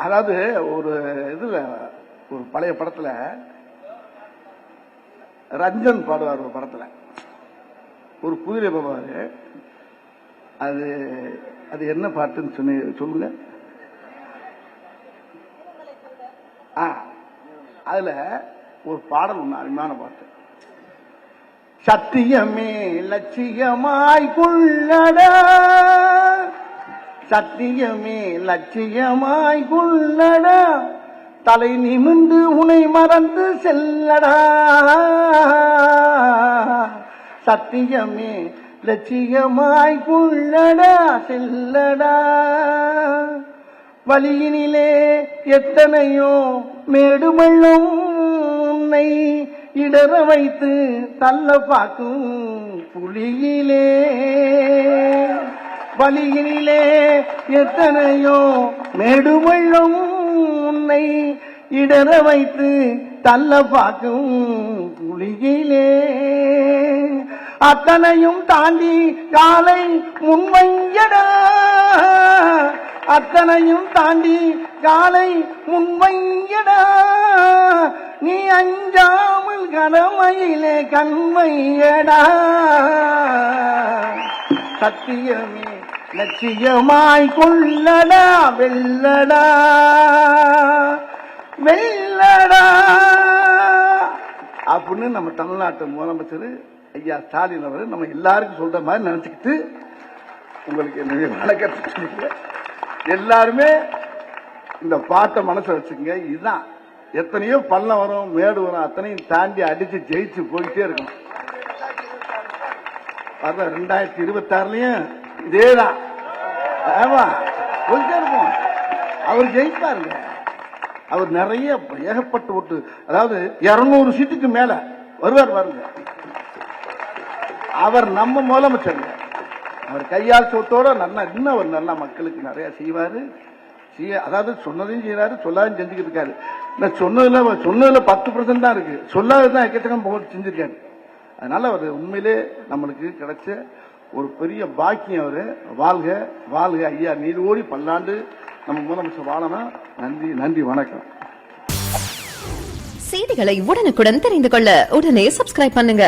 அதாவது ஒரு இதுல ஒரு பழைய படத்துல ரஞ்சன் பாடுவார். ஒரு படத்துல ஒரு குதிரை போவாரு. அது அது என்ன பாட்டுன்னு சொல்லுங்க. அதுல ஒரு பாடல் ஒண்ணு அருமையான பாட்டு. சத்தியமே லட்சியமாய் கொள்ளடா, சத்தியமே லட்சியமாய் கொள்ளடா, தலை நிமிர்ந்து உனை மறந்து செல்லடா, சத்தியமே லட்சியமாய் கொள்ளடா செல்லடா. வழியினிலே எத்தனையோ மேடுமள்ளும் உன்னை இடற வைத்து தள்ள பார்க்கும் புலியிலே, வழியினிலே எத்தனையோ மேடுமள்ளும் உன்னை இடற வைத்து தள்ள பார்க்கும் புலியிலே, அத்தனையும் தாண்டி காலை முன்வையடா, அத்தனையும் தாண்டி காலை முன்வையடா, நீ அஞ்சாமல் கடமையிலே கண்மையடா, சத்தியமே லட்சியமாய் கொள்ளடா வெல்லடா வெல்லடா அப்படின்னு நம்ம தமிழ்நாட்டு முதலமைச்சர் ஐயா ஸ்டாலின் அவர் நம்ம எல்லாருக்கும் சொல்ற மாதிரி நினைச்சுக்கிட்டு உங்களுக்கு என்னுடைய வணக்கத்தை சொல்லிக்கிறேன். எல்லாருமே இந்த பாட்டை மனசை வச்சுக்கங்க. இதுதான் எத்தனையோ பள்ளம் வரும் மேடு வரும், அத்தனையும் தாண்டி அடிச்சு ஜெயிச்சு போயிட்டே இருக்கணும். 2026லயும் இதேதான். ஆமா போயிட்டே இருக்கும். அவர் ஜெயிப்பாருங்க. அவர் நிறைய ஏகப்பட்ட ஓட்டு, அதாவது 200 சீட்டுக்கு மேல வருவார் பாருங்க. அவர் நம்ம முதலமைச்சர். அவர் கையால் சொத்தோட நல்லா இன்னும் அவர் நல்லா மக்களுக்கு நிறைய செய்வாரு. அதாவது சொன்னதையும் செய்யறாரு, சொல்லாதையும் செஞ்சுக்கிட்டு இருக்காரு. சொன்னதுல 10% தான் இருக்கு, சொல்லாததான் எக்கச்சக்கம் போட்டு செஞ்சிருக்காரு. அதனால அவர் உண்மையிலே நம்மளுக்கு கிடைச்ச ஒரு பெரிய பாக்கியம். அவரு வாழ்க வாழ்க ஐயா, நீர் ஓடி பல்லாண்டு நம்ம முதலமைச்சர் வாழணும். நன்றி நன்றி, வணக்கம். செய்திகளை உடனுக்குடன் தெரிந்து கொள்ள உடனே சப்ஸ்கிரைப் பண்ணுங்க.